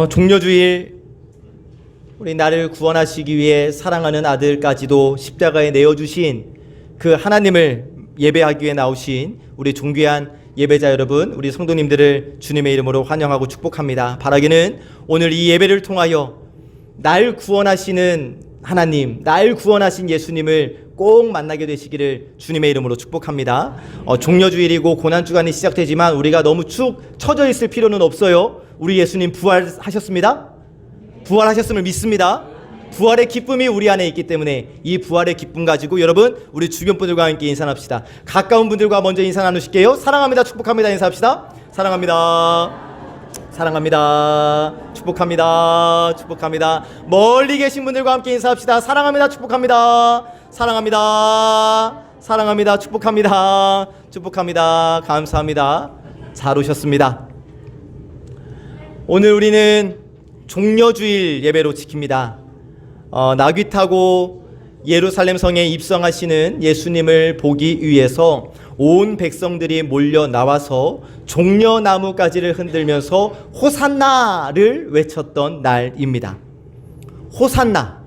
종려주일 우리 나를 구원하시기 위해 사랑하는 아들까지도 십자가에 내어주신 그 하나님을 예배하기 위해 나오신 우리 존귀한 예배자 여러분, 우리 성도님들을 주님의 이름으로 환영하고 축복합니다. 바라기는 오늘 이 예배를 통하여 날 구원하시는 하나님, 날 구원하신 예수님을 꼭 만나게 되시기를 주님의 이름으로 축복합니다. 종려주일이고 고난주간이 시작되지만 우리가 너무 축 처져 있을 필요는 없어요. 우리 예수님 부활하셨습니다. 부활하셨음을 믿습니다. 부활의 기쁨이 우리 안에 있기 때문에 이 부활의 기쁨 가지고 여러분, 우리 주변 분들과 함께 인사 나눕시다. 가까운 분들과 먼저 인사 나누실게요. 사랑합니다, 축복합니다 인사합시다. 사랑합니다, 사랑합니다, 축복합니다, 축복합니다. 멀리 계신 분들과 함께 인사합시다. 사랑합니다, 축복합니다, 사랑합니다, 사랑합니다, 축복합니다, 축복합니다. 감사합니다. 잘 오셨습니다. 오늘 우리는 종려주일 예배로 지킵니다. 나귀 타고 예루살렘 성에 입성하시는 예수님을 보기 위해서 온 백성들이 몰려 나와서 종려나무가지를 흔들면서 호산나를 외쳤던 날입니다. 호산나,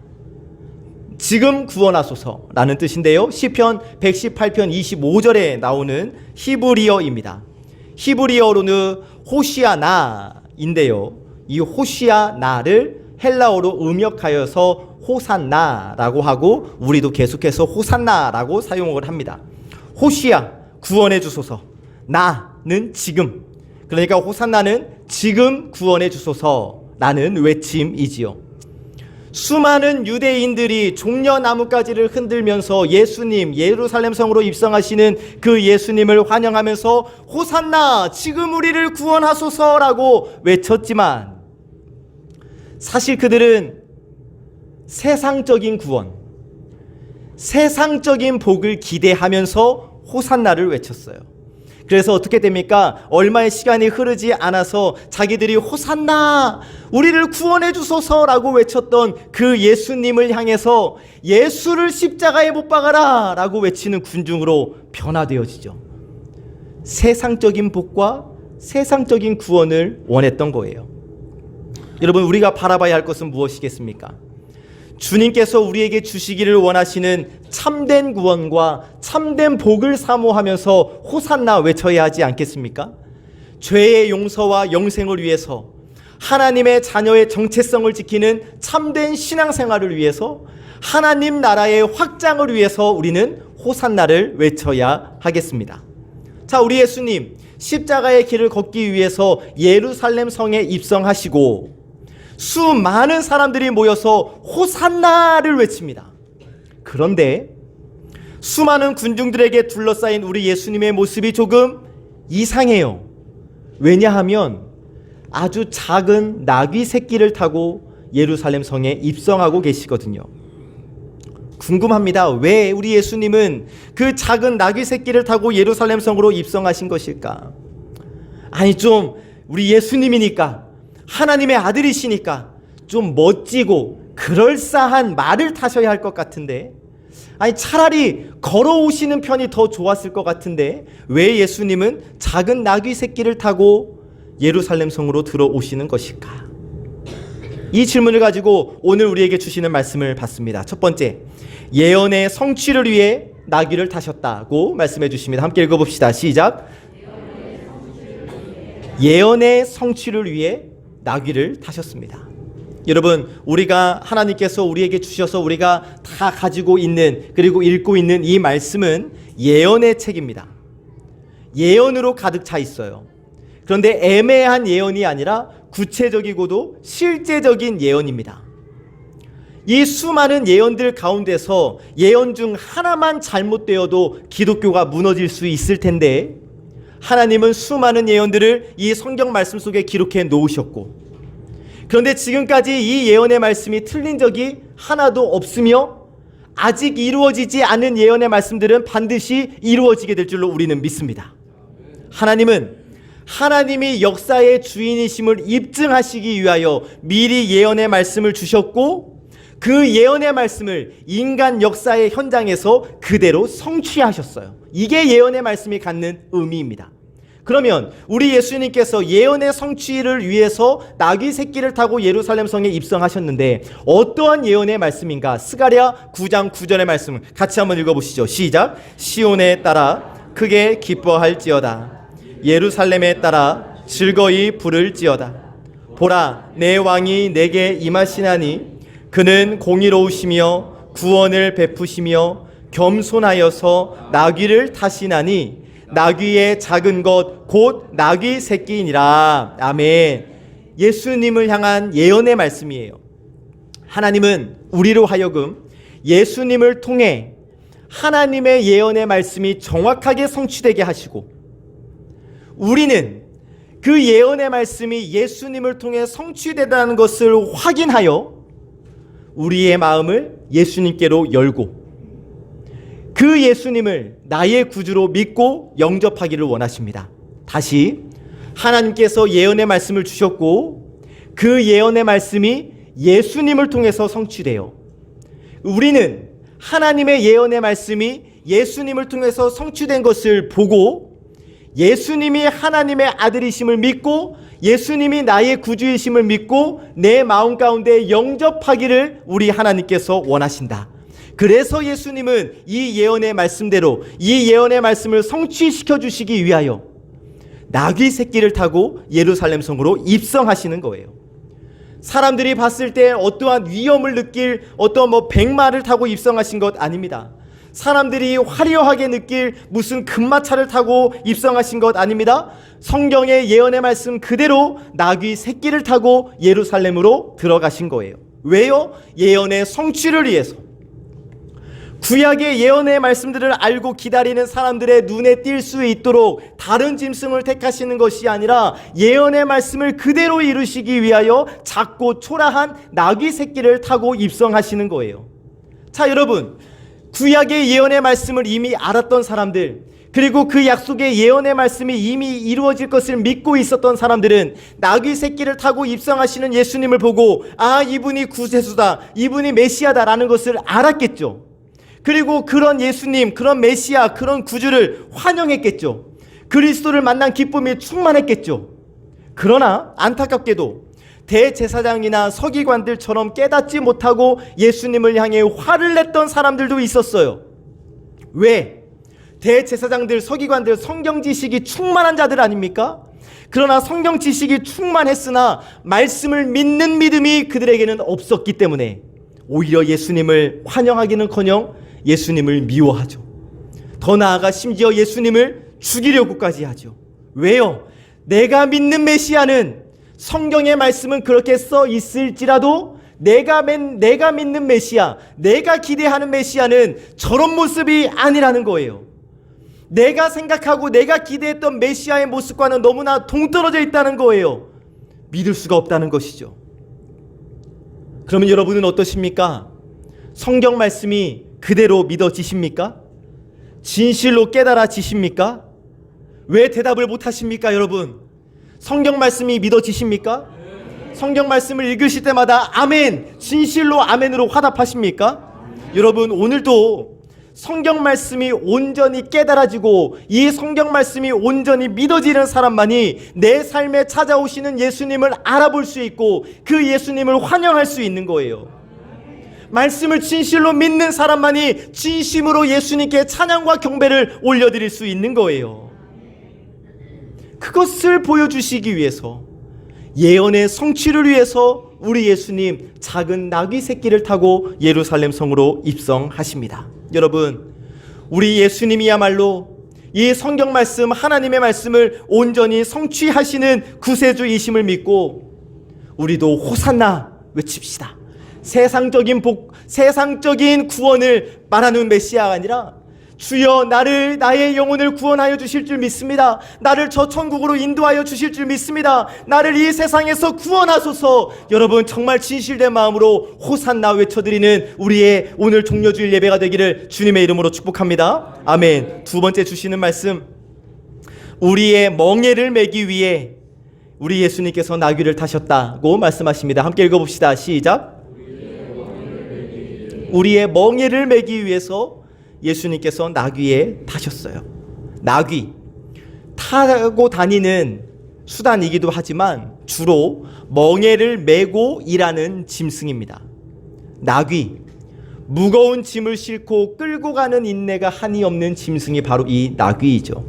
지금 구원하소서라는 뜻인데요, 시편 118편 25절에 나오는 히브리어입니다. 히브리어로는 호시아나인데요, 이 호시아나를 헬라어로 음역하여서 호산나라고 하고 우리도 계속해서 호산나라고 사용을 합니다. 호시아, 구원해 주소서. 나는 지금, 그러니까 호산나는 지금 구원해 주소서라는 외침이지요. 수많은 유대인들이 종려나무가지를 흔들면서 예수님, 예루살렘 성으로 입성하시는 그 예수님을 환영하면서 호산나, 지금 우리를 구원하소서라고 외쳤지만 사실 그들은 세상적인 구원, 세상적인 복을 기대하면서 호산나를 외쳤어요. 그래서 어떻게 됩니까? 얼마의 시간이 흐르지 않아서 자기들이 호산나, 우리를 구원해 주소서라고 외쳤던 그 예수님을 향해서 예수를 십자가에 못 박아라 라고 외치는 군중으로 변화되어지죠. 세상적인 복과 세상적인 구원을 원했던 거예요. 여러분, 우리가 바라봐야 할 것은 무엇이겠습니까? 주님께서 우리에게 주시기를 원하시는 참된 구원과 참된 복을 사모하면서 호산나 외쳐야 하지 않겠습니까? 죄의 용서와 영생을 위해서, 하나님의 자녀의 정체성을 지키는 참된 신앙생활을 위해서, 하나님 나라의 확장을 위해서 우리는 호산나를 외쳐야 하겠습니다. 자, 우리 예수님 십자가의 길을 걷기 위해서 예루살렘 성에 입성하시고 수많은 사람들이 모여서 호산나를 외칩니다. 그런데 수많은 군중들에게 둘러싸인 우리 예수님의 모습이 조금 이상해요. 왜냐하면 아주 작은 나귀 새끼를 타고 예루살렘 성에 입성하고 계시거든요. 궁금합니다. 왜 우리 예수님은 그 작은 나귀 새끼를 타고 예루살렘 성으로 입성하신 것일까? 아니, 좀 우리 예수님이니까, 하나님의 아들이시니까 좀 멋지고 그럴싸한 말을 타셔야 할 것 같은데, 아니 차라리 걸어오시는 편이 더 좋았을 것 같은데 왜 예수님은 작은 나귀 새끼를 타고 예루살렘 성으로 들어오시는 것일까? 이 질문을 가지고 오늘 우리에게 주시는 말씀을 받습니다. 첫 번째, 예언의 성취를 위해 나귀를 타셨다고 말씀해 주십니다. 함께 읽어봅시다. 시작. 예언의 성취를 위해 나귀를 타셨습니다. 여러분, 우리가 하나님께서 우리에게 주셔서 우리가 다 가지고 있는, 그리고 읽고 있는 이 말씀은 예언의 책입니다. 예언으로 가득 차 있어요. 그런데 애매한 예언이 아니라 구체적이고도 실제적인 예언입니다. 이 수많은 예언들 가운데서 예언 중 하나만 잘못되어도 기독교가 무너질 수 있을 텐데, 하나님은 수많은 예언들을 이 성경 말씀 속에 기록해 놓으셨고, 그런데 지금까지 이 예언의 말씀이 틀린 적이 하나도 없으며 아직 이루어지지 않은 예언의 말씀들은 반드시 이루어지게 될 줄로 우리는 믿습니다. 하나님은 하나님이 역사의 주인이심을 입증하시기 위하여 미리 예언의 말씀을 주셨고, 그 예언의 말씀을 인간 역사의 현장에서 그대로 성취하셨어요. 이게 예언의 말씀이 갖는 의미입니다. 그러면 우리 예수님께서 예언의 성취를 위해서 나귀 새끼를 타고 예루살렘 성에 입성하셨는데 어떠한 예언의 말씀인가? 스가랴 9장 9절의 말씀 같이 한번 읽어보시죠. 시작. 시온에 따라 크게 기뻐할지어다. 예루살렘에 따라 즐거이 부를지어다. 보라, 내 왕이 내게 임하시나니 그는 공의로우시며 구원을 베푸시며 겸손하여서 나귀를 타시나니 나귀의 작은 것 곧 나귀 새끼이니라. 아멘. 예수님을 향한 예언의 말씀이에요. 하나님은 우리로 하여금 예수님을 통해 하나님의 예언의 말씀이 정확하게 성취되게 하시고 우리는 그 예언의 말씀이 예수님을 통해 성취되다는 것을 확인하여 우리의 마음을 예수님께로 열고 그 예수님을 나의 구주로 믿고 영접하기를 원하십니다. 다시 하나님께서 예언의 말씀을 주셨고 그 예언의 말씀이 예수님을 통해서 성취되어 우리는 하나님의 예언의 말씀이 예수님을 통해서 성취된 것을 보고 예수님이 하나님의 아들이심을 믿고 예수님이 나의 구주이심을 믿고 내 마음 가운데 영접하기를 우리 하나님께서 원하신다. 그래서 예수님은 이 예언의 말씀대로 이 예언의 말씀을 성취시켜 주시기 위하여 나귀 새끼를 타고 예루살렘 성으로 입성하시는 거예요. 사람들이 봤을 때 어떠한 위험을 느낄 어떠한 백마를 타고 입성하신 것 아닙니다. 사람들이 화려하게 느낄 무슨 금마차를 타고 입성하신 것 아닙니다. 성경의 예언의 말씀 그대로 나귀 새끼를 타고 예루살렘으로 들어가신 거예요. 왜요? 예언의 성취를 위해서. 구약의 예언의 말씀들을 알고 기다리는 사람들의 눈에 띌 수 있도록 다른 짐승을 택하시는 것이 아니라 예언의 말씀을 그대로 이루시기 위하여 작고 초라한 나귀 새끼를 타고 입성하시는 거예요. 자, 여러분, 구약의 예언의 말씀을 이미 알았던 사람들, 그리고 그 약속의 예언의 말씀이 이미 이루어질 것을 믿고 있었던 사람들은 나귀 새끼를 타고 입성하시는 예수님을 보고 아, 이분이 구세주다, 이분이 메시아다라는 것을 알았겠죠. 그리고 그런 예수님, 그런 메시아, 그런 구주를 환영했겠죠. 그리스도를 만난 기쁨이 충만했겠죠. 그러나 안타깝게도 대제사장이나 서기관들처럼 깨닫지 못하고 예수님을 향해 화를 냈던 사람들도 있었어요. 왜? 대제사장들, 서기관들 성경 지식이 충만한 자들 아닙니까? 그러나 성경 지식이 충만했으나 말씀을 믿는 믿음이 그들에게는 없었기 때문에 오히려 예수님을 환영하기는커녕 예수님을 미워하죠. 더 나아가 심지어 예수님을 죽이려고까지 하죠. 왜요? 내가 믿는 메시아는 성경의 말씀은 그렇게 써 있을지라도 내가 믿는 메시아, 내가 기대하는 메시아는 저런 모습이 아니라는 거예요. 내가 생각하고 내가 기대했던 메시아의 모습과는 너무나 동떨어져 있다는 거예요. 믿을 수가 없다는 것이죠. 그러면 여러분은 어떠십니까? 성경 말씀이 그대로 믿어지십니까? 진실로 깨달아지십니까? 왜 대답을 못하십니까, 여러분? 성경 말씀이 믿어지십니까? 성경 말씀을 읽으실 때마다 아멘, 진실로 아멘으로 화답하십니까? 여러분, 오늘도 성경 말씀이 온전히 깨달아지고 이 성경 말씀이 온전히 믿어지는 사람만이 내 삶에 찾아오시는 예수님을 알아볼 수 있고 그 예수님을 환영할 수 있는 거예요. 말씀을 진실로 믿는 사람만이 진심으로 예수님께 찬양과 경배를 올려드릴 수 있는 거예요. 그것을 보여주시기 위해서 예언의 성취를 위해서 우리 예수님 작은 나귀 새끼를 타고 예루살렘 성으로 입성하십니다. 여러분, 우리 예수님이야말로 이 성경 말씀, 하나님의 말씀을 온전히 성취하시는 구세주이심을 믿고 우리도 호산나 외칩시다. 세상적인 구원을 말하는 메시아가 아니라 주여 나의 영혼을 구원하여 주실 줄 믿습니다. 나를 저 천국으로 인도하여 주실 줄 믿습니다. 나를 이 세상에서 구원하소서. 여러분, 정말 진실된 마음으로 호산나 외쳐드리는 우리의 오늘 종려주일 예배가 되기를 주님의 이름으로 축복합니다. 아멘. 두 번째 주시는 말씀, 우리의 멍에를 매기 위해 우리 예수님께서 나귀를 타셨다고 말씀하십니다. 함께 읽어봅시다. 시작. 우리의 멍에를 매기 위해서 예수님께서 나귀에 타셨어요. 나귀, 타고 다니는 수단이기도 하지만 주로 멍에를 메고 일하는 짐승입니다. 나귀, 무거운 짐을 싣고 끌고 가는 인내가 한이 없는 짐승이 바로 이 나귀이죠.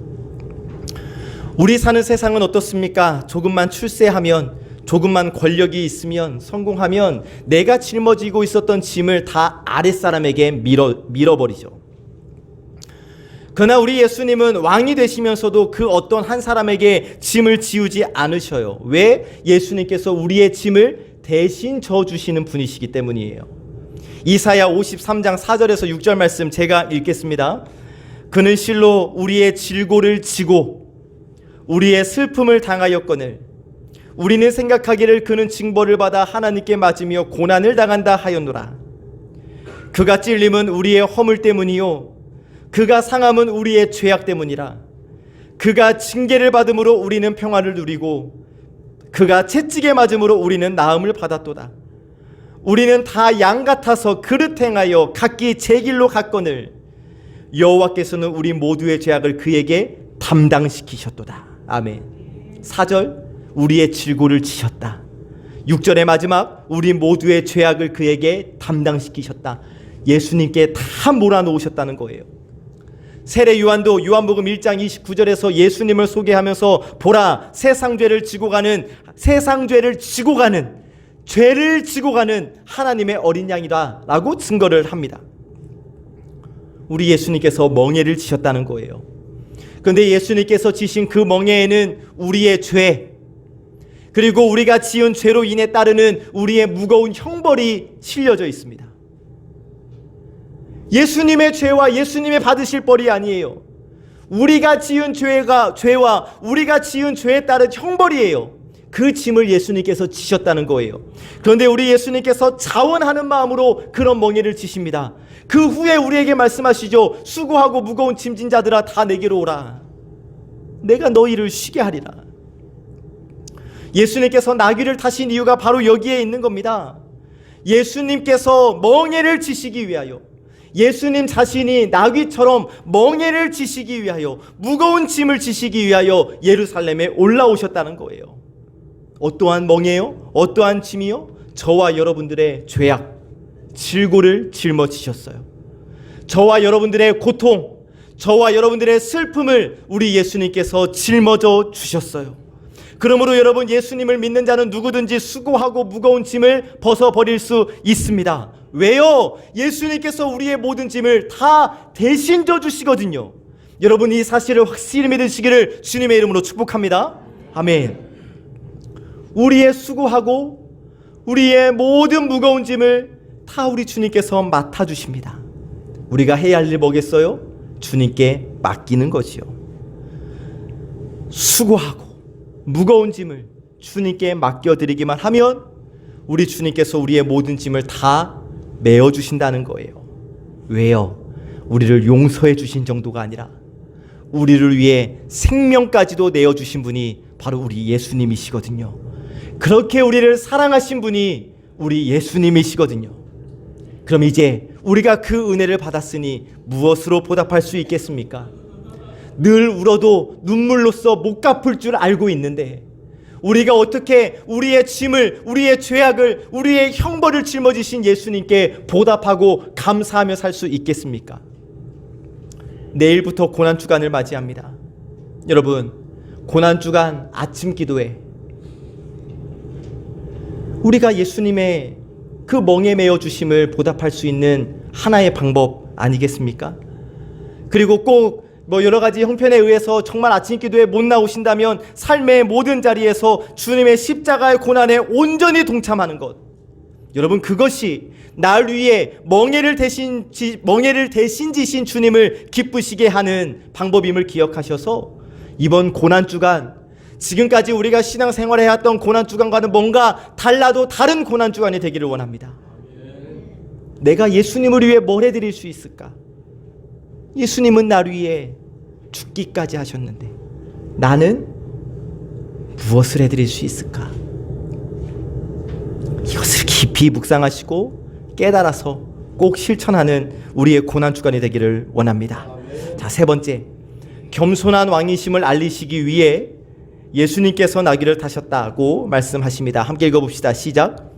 우리 사는 세상은 어떻습니까? 조금만 출세하면, 조금만 권력이 있으면, 성공하면 내가 짊어지고 있었던 짐을 다 아랫사람에게 밀어버리죠. 그러나 우리 예수님은 왕이 되시면서도 그 어떤 한 사람에게 짐을 지우지 않으셔요. 왜? 예수님께서 우리의 짐을 대신 져주시는 분이시기 때문이에요. 이사야 53장 4절에서 6절 말씀 제가 읽겠습니다. 그는 실로 우리의 질고를 지고 우리의 슬픔을 당하였거늘 우리는 생각하기를 그는 징벌을 받아 하나님께 맞으며 고난을 당한다 하였노라. 그가 찔림은 우리의 허물 때문이요 그가 상함은 우리의 죄악 때문이라. 그가 징계를 받음으로 우리는 평화를 누리고 그가 채찍에 맞음으로 우리는 나음을 받았도다. 우리는 다 양 같아서 그릇 행하여 각기 제 길로 갔거늘 여호와께서는 우리 모두의 죄악을 그에게 담당시키셨도다. 아멘. 4절 우리의 질고를 지셨다. 6절의 마지막 우리 모두의 죄악을 그에게 담당시키셨다. 예수님께 다 몰아놓으셨다는 거예요. 세례 요한도 요한복음 1장 29절에서 예수님을 소개하면서 보라 세상 죄를 지고 가는 죄를 지고 가는 하나님의 어린 양이다 라고 증거를 합니다. 우리 예수님께서 멍에를 지셨다는 거예요. 그런데 예수님께서 지신 그 멍에에는 우리의 죄 그리고 우리가 지은 죄로 인해 따르는 우리의 무거운 형벌이 실려져 있습니다. 예수님의 죄와 예수님의 받으실 벌이 아니에요. 우리가 지은 죄와 우리가 지은 죄에 따른 형벌이에요. 그 짐을 예수님께서 지셨다는 거예요. 그런데 우리 예수님께서 자원하는 마음으로 그런 멍에를 지십니다. 그 후에 우리에게 말씀하시죠. 수고하고 무거운 짐진 자들아 다 내게로 오라. 내가 너희를 쉬게 하리라. 예수님께서 나귀를 타신 이유가 바로 여기에 있는 겁니다. 예수님께서 멍에를 지시기 위하여 예수님 자신이 나귀처럼 멍에를 지시기 위하여 무거운 짐을 지시기 위하여 예루살렘에 올라오셨다는 거예요. 어떠한 멍에요? 어떠한 짐이요? 저와 여러분들의 죄악, 질고를 짊어지셨어요. 저와 여러분들의 고통, 저와 여러분들의 슬픔을 우리 예수님께서 짊어져 주셨어요. 그러므로 여러분 예수님을 믿는 자는 누구든지 수고하고 무거운 짐을 벗어버릴 수 있습니다. 왜요? 예수님께서 우리의 모든 짐을 다 대신 져주시거든요. 여러분 이 사실을 확실히 믿으시기를 주님의 이름으로 축복합니다. 아멘. 우리의 수고하고 우리의 모든 무거운 짐을 다 우리 주님께서 맡아주십니다. 우리가 해야 할 일 뭐겠어요? 주님께 맡기는 것이요. 수고하고 무거운 짐을 주님께 맡겨드리기만 하면 우리 주님께서 우리의 모든 짐을 다 메어주신다는 거예요. 왜요? 우리를 용서해 주신 정도가 아니라 우리를 위해 생명까지도 내어주신 분이 바로 우리 예수님이시거든요. 그렇게 우리를 사랑하신 분이 우리 예수님이시거든요. 그럼 이제 우리가 그 은혜를 받았으니 무엇으로 보답할 수 있겠습니까? 늘 울어도 눈물로써 못 갚을 줄 알고 있는데 우리가 어떻게 우리의 짐을, 우리의 죄악을, 우리의 형벌을 짊어지신 예수님께 보답하고 감사하며 살 수 있겠습니까? 내일부터 고난주간을 맞이합니다. 여러분, 고난주간 아침 기도에 우리가 예수님의 그 멍에 메어 주심을 보답할 수 있는 하나의 방법 아니겠습니까? 그리고 꼭 여러 가지 형편에 의해서 정말 아침 기도에 못 나오신다면 삶의 모든 자리에서 주님의 십자가의 고난에 온전히 동참하는 것. 여러분 그것이 날 위해 멍에를 대신 지신 주님을 기쁘시게 하는 방법임을 기억하셔서 이번 고난주간 지금까지 우리가 신앙생활을 해왔던 고난주간과는 뭔가 달라도 다른 고난주간이 되기를 원합니다. 내가 예수님을 위해 뭘 해드릴 수 있을까? 예수님은 나를 위해 죽기까지 하셨는데 나는 무엇을 해드릴 수 있을까? 이것을 깊이 묵상하시고 깨달아서 꼭 실천하는 우리의 고난주간이 되기를 원합니다. 자, 세 번째, 겸손한 왕이심을 알리시기 위해 예수님께서 나귀를 타셨다고 말씀하십니다. 함께 읽어봅시다. 시작.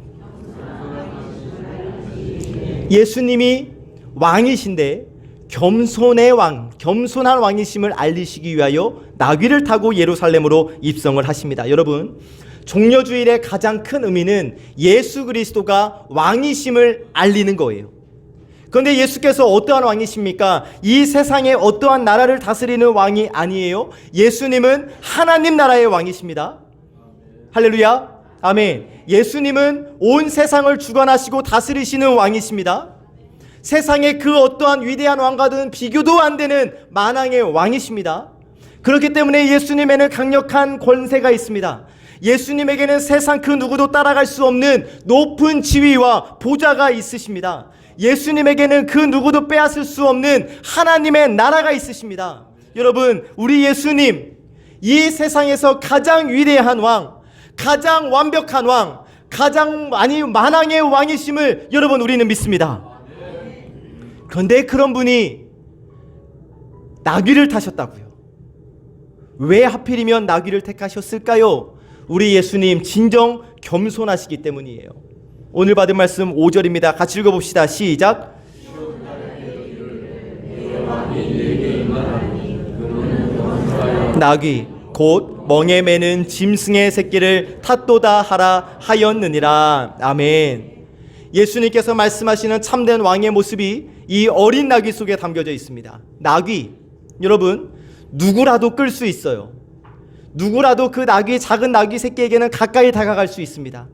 예수님이 왕이신데 겸손의 왕, 겸손한 왕이심을 알리시기 위하여 나귀를 타고 예루살렘으로 입성을 하십니다. 여러분, 종려주일의 가장 큰 의미는 예수 그리스도가 왕이심을 알리는 거예요. 그런데 예수께서 어떠한 왕이십니까? 이 세상에 어떠한 나라를 다스리는 왕이 아니에요. 예수님은 하나님 나라의 왕이십니다. 할렐루야, 아멘. 예수님은 온 세상을 주관하시고 다스리시는 왕이십니다. 세상의 그 어떠한 위대한 왕과는 비교도 안 되는 만왕의 왕이십니다. 그렇기 때문에 예수님에는 강력한 권세가 있습니다. 예수님에게는 세상 그 누구도 따라갈 수 없는 높은 지위와 보좌가 있으십니다. 예수님에게는 그 누구도 빼앗을 수 없는 하나님의 나라가 있으십니다. 여러분, 우리 예수님, 이 세상에서 가장 위대한 왕, 가장 완벽한 왕, 만왕의 왕이심을 여러분 우리는 믿습니다. 그런데 그런 분이 나귀를 타셨다고요. 왜 하필이면 나귀를 택하셨을까요? 우리 예수님 진정 겸손하시기 때문이에요. 오늘 받은 말씀 5절입니다. 같이 읽어봅시다. 시작. 나귀 곧 멍에 매는 짐승의 새끼를 탓도다 하라 하였느니라. 아멘. 예수님께서 말씀하시는 참된 왕의 모습이 이 어린 나귀 속에 담겨져 있습니다. 나귀, 여러분, 누구라도 끌 수 있어요. 누구라도 그 작은 나귀 새끼에게는 가까이 다가갈 수 있습니다.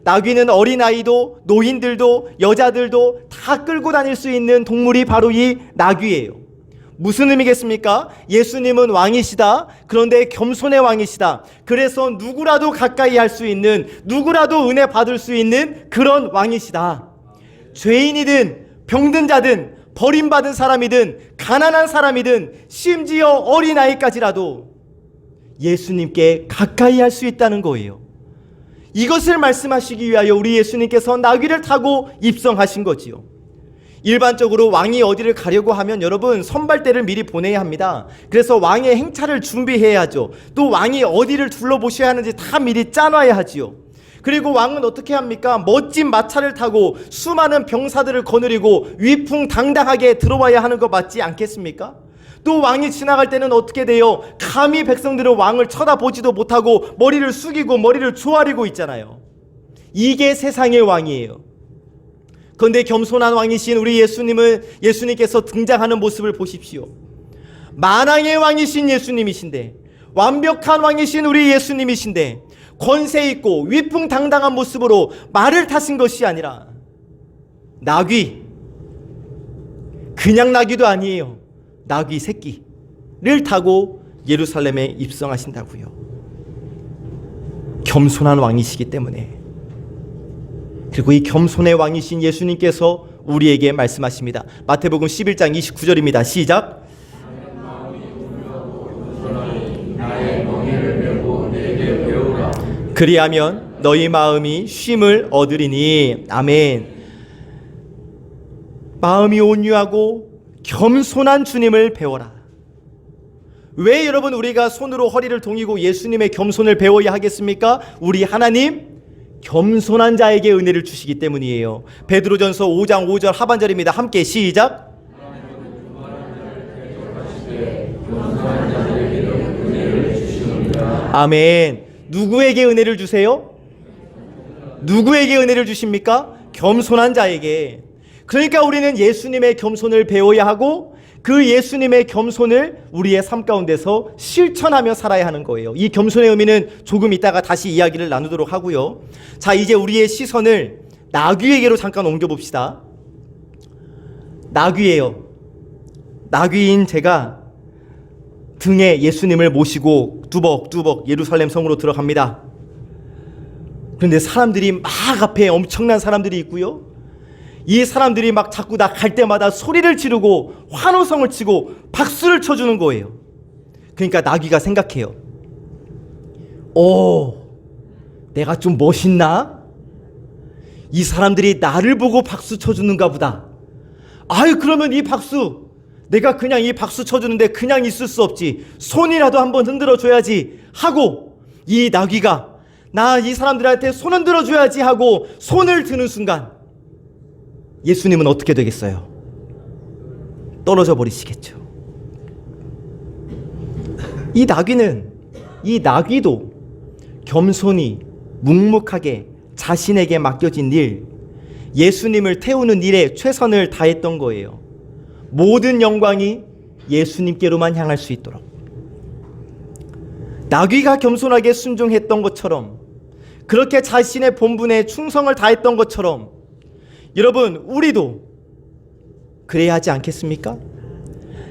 나귀는 어린아이도 노인들도 여자들도 다 끌고 다닐 수 있는 동물이 바로 이 나귀예요. 무슨 의미겠습니까? 예수님은 왕이시다. 그런데 겸손의 왕이시다. 그래서 누구라도 가까이 할 수 있는, 누구라도 은혜 받을 수 있는 그런 왕이시다. 죄인이든 병든 자든 버림받은 사람이든 가난한 사람이든 심지어 어린아이까지라도 예수님께 가까이 할 수 있다는 거예요. 이것을 말씀하시기 위하여 우리 예수님께서 나귀를 타고 입성하신 거지요. 일반적으로 왕이 어디를 가려고 하면 여러분 선발대를 미리 보내야 합니다. 그래서 왕의 행차를 준비해야죠. 또 왕이 어디를 둘러보셔야 하는지 다 미리 짜놔야 하지요. 그리고 왕은 어떻게 합니까? 멋진 마차를 타고 수많은 병사들을 거느리고 위풍당당하게 들어와야 하는 거 맞지 않겠습니까? 또 왕이 지나갈 때는 어떻게 돼요? 감히 백성들은 왕을 쳐다보지도 못하고 머리를 숙이고 머리를 조아리고 있잖아요. 이게 세상의 왕이에요. 그런데 겸손한 왕이신 우리 예수님께서 등장하는 모습을 보십시오. 만왕의 왕이신 예수님이신데, 완벽한 왕이신 우리 예수님이신데, 권세 있고 위풍당당한 모습으로 말을 타신 것이 아니라 나귀, 그냥 나귀도 아니에요. 나귀 새끼를 타고 예루살렘에 입성하신다고요. 겸손한 왕이시기 때문에. 그리고 이 겸손의 왕이신 예수님께서 우리에게 말씀하십니다. 마태복음 11장 29절입니다. 시작. 그리하면 너희 마음이 쉼을 얻으리니. 아멘. 마음이 온유하고 겸손한 주님을 배워라. 왜 여러분 우리가 손으로 허리를 동이고 예수님의 겸손을 배워야 하겠습니까? 우리 하나님 겸손한 자에게 은혜를 주시기 때문이에요. 베드로전서 5장 5절 하반절입니다. 함께 시작. 아멘. 누구에게 은혜를 주세요? 누구에게 은혜를 주십니까? 겸손한 자에게. 그러니까 우리는 예수님의 겸손을 배워야 하고 그 예수님의 겸손을 우리의 삶 가운데서 실천하며 살아야 하는 거예요. 이 겸손의 의미는 조금 이따가 다시 이야기를 나누도록 하고요. 자, 이제 우리의 시선을 나귀에게로 잠깐 옮겨봅시다. 나귀예요. 나귀인 제가 등에 예수님을 모시고 뚜벅뚜벅 예루살렘 성으로 들어갑니다. 그런데 사람들이 막 앞에 엄청난 사람들이 있고요. 이 사람들이 막 자꾸 나 갈 때마다 소리를 지르고 환호성을 치고 박수를 쳐주는 거예요. 그러니까 나귀가 생각해요. 내가 좀 멋있나? 이 사람들이 나를 보고 박수 쳐주는가 보다. 아유, 그러면 이 박수 내가 그냥 이 박수 쳐주는데 그냥 있을 수 없지, 손이라도 한번 흔들어 줘야지 하고 이 나귀가 나 이 사람들한테 손 흔들어 줘야지 하고 손을 드는 순간 예수님은 어떻게 되겠어요? 떨어져 버리시겠죠. 이 나귀도 겸손히 묵묵하게 자신에게 맡겨진 일, 예수님을 태우는 일에 최선을 다했던 거예요. 모든 영광이 예수님께로만 향할 수 있도록. 나귀가 겸손하게 순종했던 것처럼, 그렇게 자신의 본분에 충성을 다했던 것처럼 여러분, 우리도 그래야 하지 않겠습니까?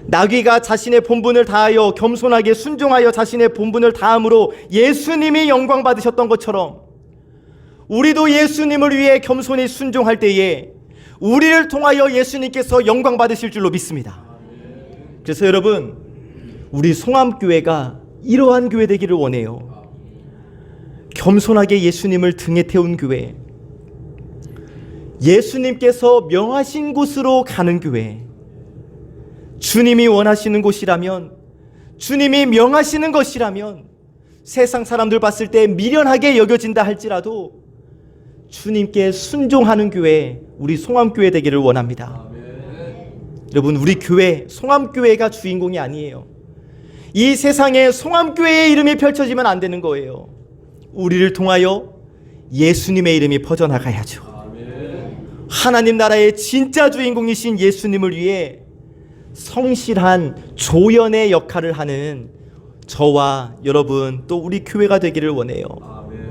나귀가 자신의 본분을 다하여 겸손하게 순종하여 자신의 본분을 다함으로 예수님이 영광 받으셨던 것처럼 우리도 예수님을 위해 겸손히 순종할 때에 우리를 통하여 예수님께서 영광 받으실 줄로 믿습니다. 그래서 여러분, 우리 송암교회가 이러한 교회 되기를 원해요. 겸손하게 예수님을 등에 태운 교회, 예수님께서 명하신 곳으로 가는 교회, 주님이 원하시는 곳이라면, 주님이 명하시는 것이라면 세상 사람들 봤을 때 미련하게 여겨진다 할지라도 주님께 순종하는 교회, 우리 송암교회 되기를 원합니다. 여러분, 우리 교회, 송암교회가 주인공이 아니에요. 이 세상에 송암교회의 이름이 펼쳐지면 안 되는 거예요. 우리를 통하여 예수님의 이름이 퍼져나가야죠. 하나님 나라의 진짜 주인공이신 예수님을 위해 성실한 조연의 역할을 하는 저와 여러분, 또 우리 교회가 되기를 원해요.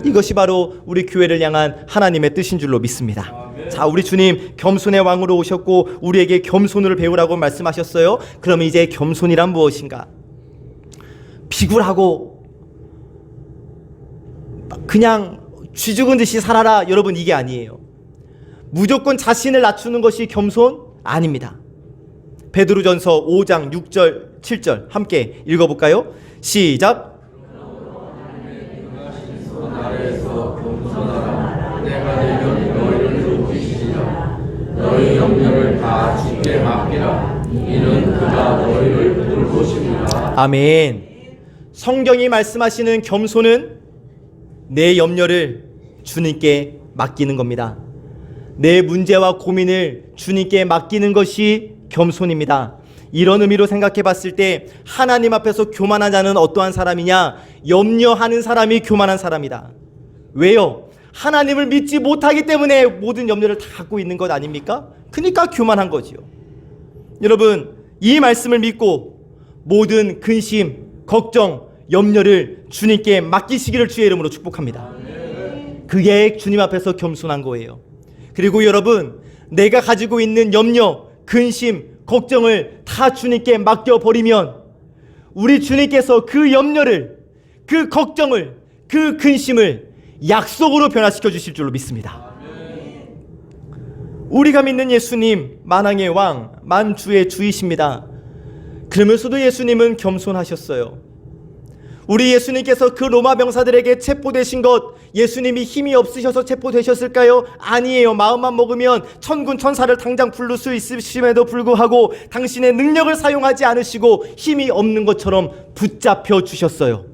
이것이 바로 우리 교회를 향한 하나님의 뜻인 줄로 믿습니다. 자, 우리 주님 겸손의 왕으로 오셨고 우리에게 겸손을 배우라고 말씀하셨어요. 그러면 이제 겸손이란 무엇인가? 비굴하고 그냥 쥐 죽은 듯이 살아라, 여러분, 이게 아니에요. 무조건 자신을 낮추는 것이 겸손? 아닙니다. 베드로전서 5장 6절 7절 함께 읽어볼까요? 시작. 너희 염려를 다 주께 맡기라. 이는 그가 너희를 돌보십니다. 아멘. 성경이 말씀하시는 겸손은 내 염려를 주님께 맡기는 겁니다. 내 문제와 고민을 주님께 맡기는 것이 겸손입니다. 이런 의미로 생각해 봤을 때 하나님 앞에서 교만한 자는 어떠한 사람이냐? 염려하는 사람이 교만한 사람이다. 왜요? 하나님을 믿지 못하기 때문에 모든 염려를 다 갖고 있는 것 아닙니까? 그러니까 교만한 거지요. 여러분, 이 말씀을 믿고 모든 근심, 걱정, 염려를 주님께 맡기시기를 주의 이름으로 축복합니다. 그게 주님 앞에서 겸손한 거예요. 그리고 여러분, 내가 가지고 있는 염려, 근심, 걱정을 다 주님께 맡겨버리면 우리 주님께서 그 염려를, 그 걱정을, 그 근심을 약속으로 변화시켜 주실 줄로 믿습니다. 우리가 믿는 예수님, 만왕의 왕, 만주의 주이십니다. 그러면서도 예수님은 겸손하셨어요. 우리 예수님께서 그 로마 병사들에게 체포되신 것, 예수님이 힘이 없으셔서 체포되셨을까요? 아니에요. 마음만 먹으면 천군 천사를 당장 부를 수 있으심에도 불구하고 당신의 능력을 사용하지 않으시고 힘이 없는 것처럼 붙잡혀 주셨어요.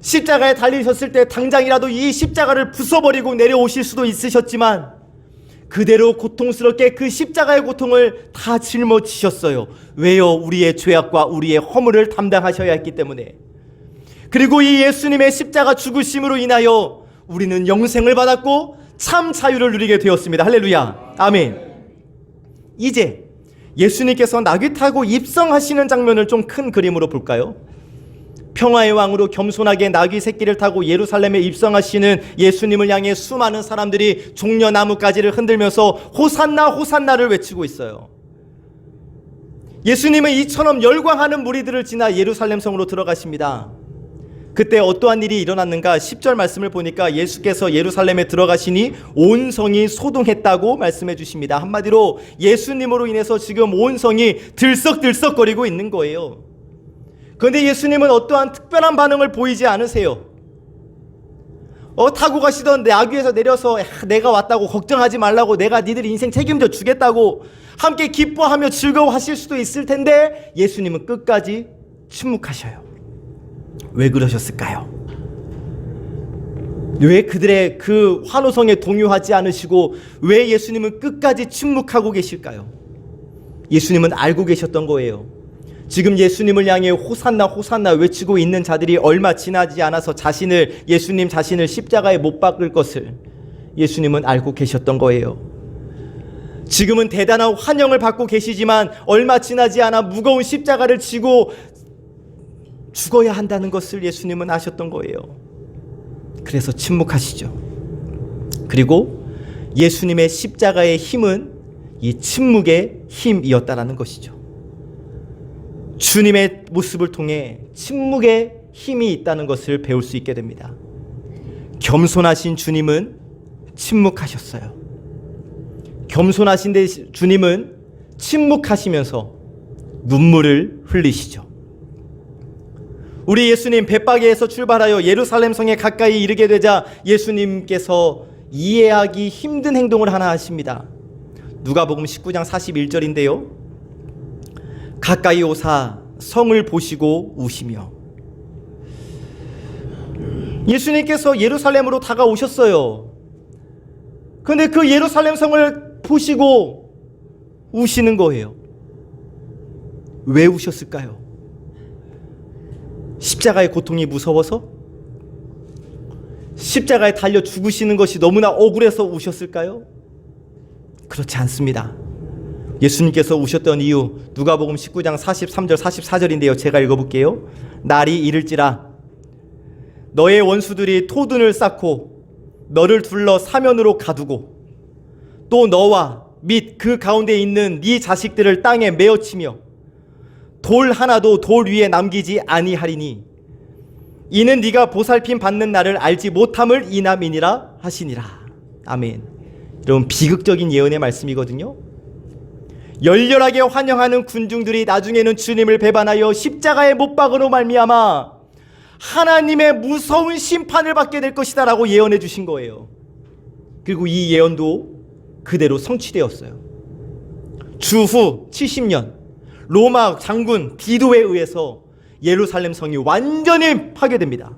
십자가에 달리셨을 때 당장이라도 이 십자가를 부숴버리고 내려오실 수도 있으셨지만 그대로 고통스럽게 그 십자가의 고통을 다 짊어지셨어요. 왜요? 우리의 죄악과 우리의 허물을 담당하셔야 했기 때문에. 그리고 이 예수님의 십자가 죽으심으로 인하여 우리는 영생을 받았고 참 자유를 누리게 되었습니다. 할렐루야. 아멘. 이제 예수님께서 나귀 타고 입성하시는 장면을 좀 큰 그림으로 볼까요? 평화의 왕으로 겸손하게 나귀 새끼를 타고 예루살렘에 입성하시는 예수님을 향해 수많은 사람들이 종려나무가지를 흔들면서 호산나 호산나를 외치고 있어요. 예수님은 이처럼 열광하는 무리들을 지나 예루살렘 성으로 들어가십니다. 그때 어떠한 일이 일어났는가? 10절 말씀을 보니까 예수께서 예루살렘에 들어가시니 온 성이 소동했다고 말씀해 주십니다. 한마디로 예수님으로 인해서 지금 온 성이 들썩들썩거리고 있는 거예요. 그런데 예수님은 어떠한 특별한 반응을 보이지 않으세요. 타고 가시던 나귀에서 내려서 내가 왔다고 걱정하지 말라고 내가 니들 인생 책임져 주겠다고 함께 기뻐하며 즐거워하실 수도 있을 텐데 예수님은 끝까지 침묵하셔요. 왜 그러셨을까요? 왜 그들의 그 환호성에 동요하지 않으시고 왜 예수님은 끝까지 침묵하고 계실까요? 예수님은 알고 계셨던 거예요. 지금 예수님을 향해 호산나 호산나 외치고 있는 자들이 얼마 지나지 않아서 예수님 자신을 십자가에 못 박을 것을 예수님은 알고 계셨던 거예요. 지금은 대단한 환영을 받고 계시지만 얼마 지나지 않아 무거운 십자가를 지고 죽어야 한다는 것을 예수님은 아셨던 거예요. 그래서 침묵하시죠. 그리고 예수님의 십자가의 힘은 이 침묵의 힘이었다라는 것이죠. 주님의 모습을 통해 침묵의 힘이 있다는 것을 배울 수 있게 됩니다. 겸손하신 주님은 침묵하셨어요. 겸손하신 주님은 침묵하시면서 눈물을 흘리시죠. 우리 예수님 벳바게에서 출발하여 예루살렘 성에 가까이 이르게 되자 예수님께서 이해하기 힘든 행동을 하나 하십니다. 누가복음 19장 41절인데요. 가까이 오사 성을 보시고 우시며. 예수님께서 예루살렘으로 다가오셨어요. 그런데 그 예루살렘 성을 보시고 우시는 거예요. 왜 우셨을까요? 십자가의 고통이 무서워서? 십자가에 달려 죽으시는 것이 너무나 억울해서 우셨을까요? 그렇지 않습니다. 예수님께서 우셨던 이유 누가복음 19장 43절 44절인데요. 제가 읽어볼게요. 날이 이를지라 너의 원수들이 토둔을 쌓고 너를 둘러 사면으로 가두고 또 너와 및 그 가운데 있는 네 자식들을 땅에 메어치며 돌 하나도 돌 위에 남기지 아니하리니 이는 네가 보살핌 받는 날을 알지 못함을 이남이니라 하시니라. 아멘. 여러분, 비극적인 예언의 말씀이거든요. 열렬하게 환영하는 군중들이 나중에는 주님을 배반하여 십자가에 못 박으로 말미암아 하나님의 무서운 심판을 받게 될 것이다 라고 예언해 주신 거예요. 그리고 이 예언도 그대로 성취되었어요. 주후 70년 로마 장군 디도에 의해서 예루살렘 성이 완전히 파괴됩니다.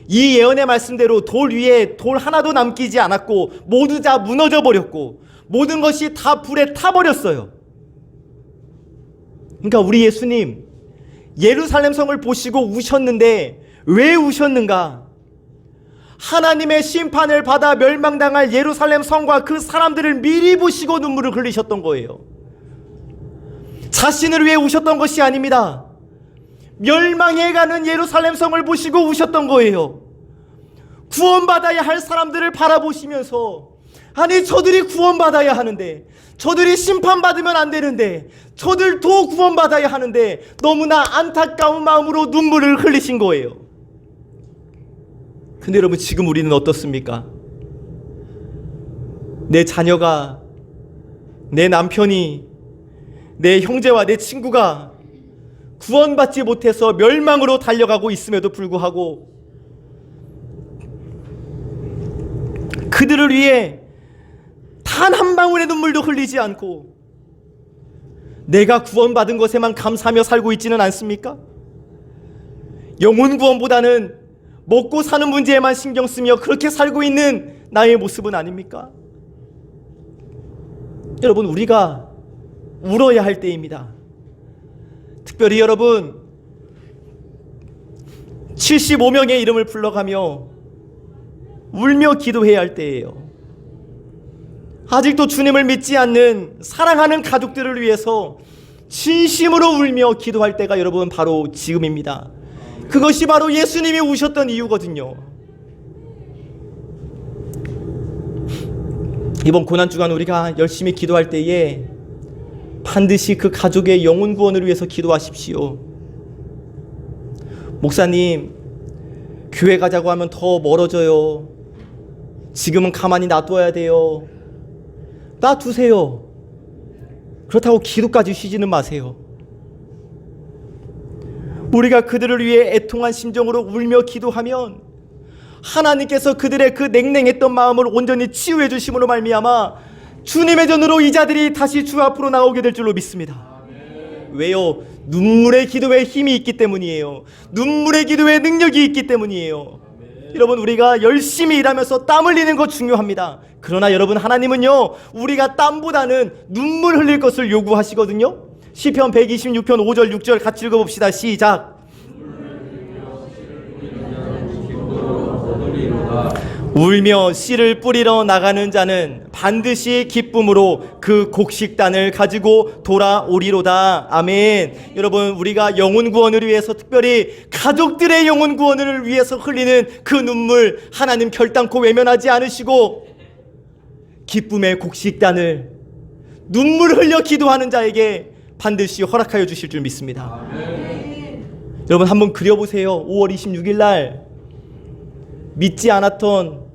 이 예언의 말씀대로 돌 위에 돌 하나도 남기지 않았고 모두 다 무너져 버렸고 모든 것이 다 불에 타버렸어요. 그러니까 우리 예수님 예루살렘 성을 보시고 우셨는데 왜 우셨는가? 하나님의 심판을 받아 멸망당할 예루살렘 성과 그 사람들을 미리 보시고 눈물을 흘리셨던 거예요. 자신을 위해 우셨던 것이 아닙니다. 멸망해가는 예루살렘 성을 보시고 우셨던 거예요. 구원받아야 할 사람들을 바라보시면서 아니 저들이 구원받아야 하는데 저들이 심판받으면 안 되는데 저들도 구원받아야 하는데 너무나 안타까운 마음으로 눈물을 흘리신 거예요. 근데 여러분, 지금 우리는 어떻습니까? 내 자녀가, 내 남편이, 내 형제와 내 친구가 구원받지 못해서 멸망으로 달려가고 있음에도 불구하고 그들을 위해 단 한 방울의 눈물도 흘리지 않고 내가 구원받은 것에만 감사하며 살고 있지는 않습니까? 영혼 구원보다는 먹고 사는 문제에만 신경 쓰며 그렇게 살고 있는 나의 모습은 아닙니까? 여러분, 우리가 울어야 할 때입니다. 특별히 여러분 75명의 이름을 불러가며 울며 기도해야 할 때예요. 아직도 주님을 믿지 않는 사랑하는 가족들을 위해서 진심으로 울며 기도할 때가 여러분 바로 지금입니다. 그것이 바로 예수님이 우셨던 이유거든요. 이번 고난주간 우리가 열심히 기도할 때에 반드시 그 가족의 영혼 구원을 위해서 기도하십시오. 목사님, 교회 가자고 하면 더 멀어져요. 지금은 가만히 놔둬야 돼요. 놔두세요. 그렇다고 기도까지 쉬지는 마세요. 우리가 그들을 위해 애통한 심정으로 울며 기도하면 하나님께서 그들의 그 냉랭했던 마음을 온전히 치유해 주심으로 말미암아 주님의 전으로 이 자들이 다시 주 앞으로 나오게 될 줄로 믿습니다. 왜요? 눈물의 기도에 힘이 있기 때문이에요. 눈물의 기도에 능력이 있기 때문이에요. 여러분, 우리가 열심히 일하면서 땀 흘리는 거 중요합니다. 그러나 여러분, 하나님은요, 우리가 땀보다는 눈물 흘릴 것을 요구하시거든요. 시편 126편 5절 6절 같이 읽어봅시다. 시작. 울며 씨를 뿌리러 나가는 자는 반드시 기쁨으로 그 곡식단을 가지고 돌아오리로다. 아멘. 여러분, 우리가 영혼 구원을 위해서, 특별히 가족들의 영혼 구원을 위해서 흘리는 그 눈물, 하나님 결단코 외면하지 않으시고 기쁨의 곡식단을 눈물 흘려 기도하는 자에게 반드시 허락하여 주실 줄 믿습니다. 아멘. 여러분, 한번 그려보세요. 5월 26일 날 믿지 않았던,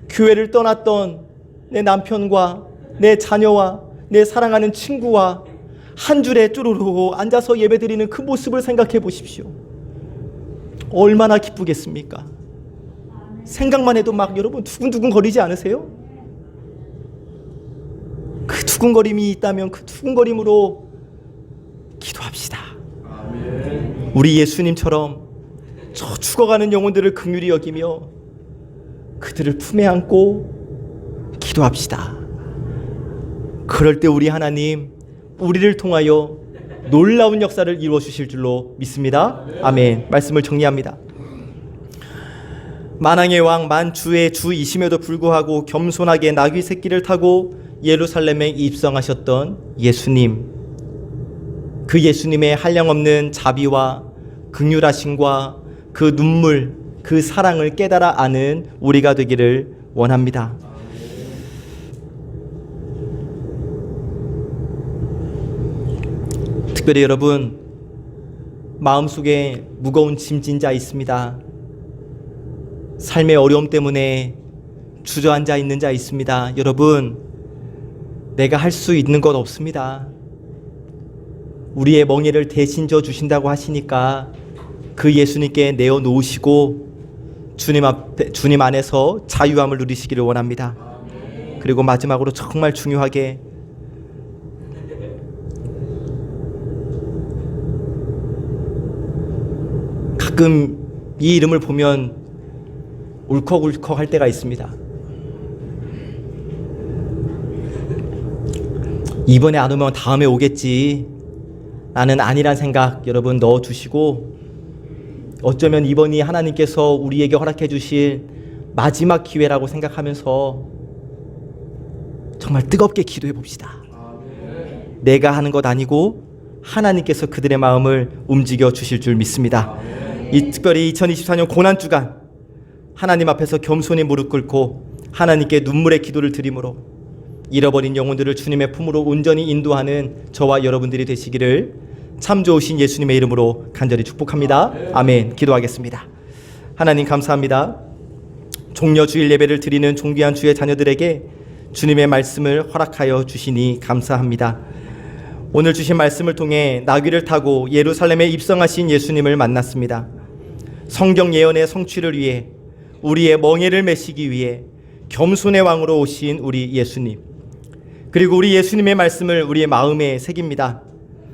교회를 떠났던 내 남편과 내 자녀와 내 사랑하는 친구와 한 줄에 쭈루루 앉아서 예배드리는 그 모습을 생각해 보십시오. 얼마나 기쁘겠습니까? 생각만 해도 막 여러분 두근두근 거리지 않으세요? 그 두근거림이 있다면 그 두근거림으로 기도합시다. 우리 예수님처럼 저 죽어가는 영혼들을 긍휼히 여기며 그들을 품에 안고 기도합시다. 그럴 때 우리 하나님, 우리를 통하여 놀라운 역사를 이루어 주실 줄로 믿습니다. 아멘. 말씀을 정리합니다. 만왕의 왕 만주의 주이심에도 불구하고 겸손하게 나귀 새끼를 타고 예루살렘에 입성하셨던 예수님, 그 예수님의 한량없는 자비와 긍휼하심과 그 눈물, 그 사랑을 깨달아 아는 우리가 되기를 원합니다. 특별히 여러분, 마음속에 무거운 짐진 자 있습니다. 삶의 어려움 때문에 주저앉아 있는 자 있습니다. 여러분, 내가 할 수 있는 것 없습니다. 우리의 멍에를 대신 져 주신다고 하시니까 그 예수님께 내어놓으시고 주님 안에서 자유함을 누리시기를 원합니다. 그리고 마지막으로 정말 중요하게, 가끔 이 이름을 보면 울컥울컥 할 때가 있습니다. 이번에 안 오면 다음에 오겠지, 나는 아니란 생각 여러분 넣어주시고, 어쩌면 이번이 하나님께서 우리에게 허락해 주실 마지막 기회라고 생각하면서 정말 뜨겁게 기도해 봅시다. 내가 하는 것 아니고 하나님께서 그들의 마음을 움직여 주실 줄 믿습니다. 이 특별히 2024년 고난주간 하나님 앞에서 겸손히 무릎 꿇고 하나님께 눈물의 기도를 드림으로 잃어버린 영혼들을 주님의 품으로 온전히 인도하는 저와 여러분들이 되시기를 참 좋으신 예수님의 이름으로 간절히 축복합니다. 아멘. 기도하겠습니다. 하나님 감사합니다. 종려 주일 예배를 드리는 존귀한 주의 자녀들에게 주님의 말씀을 허락하여 주시니 감사합니다. 오늘 주신 말씀을 통해 나귀를 타고 예루살렘에 입성하신 예수님을 만났습니다. 성경 예언의 성취를 위해, 우리의 멍에를 메시기 위해 겸손의 왕으로 오신 우리 예수님, 그리고 우리 예수님의 말씀을 우리의 마음에 새깁니다.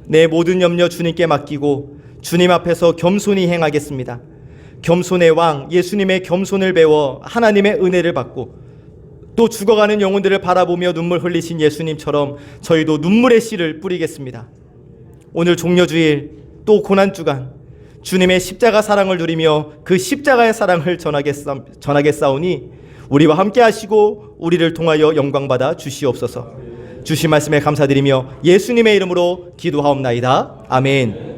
내 모든 염려 주님께 맡기고 주님 앞에서 겸손히 행하겠습니다. 겸손의 왕 예수님의 겸손을 배워 하나님의 은혜를 받고 또 죽어가는 영혼들을 바라보며 눈물 흘리신 예수님처럼 저희도 눈물의 씨를 뿌리겠습니다. 오늘 종려주일 또 고난주간 주님의 십자가 사랑을 누리며 그 십자가의 사랑을 전하겠사오니 우리와 함께 하시고 우리를 통하여 영광받아 주시옵소서. 주신 말씀에 감사드리며 예수님의 이름으로 기도하옵나이다. 아멘.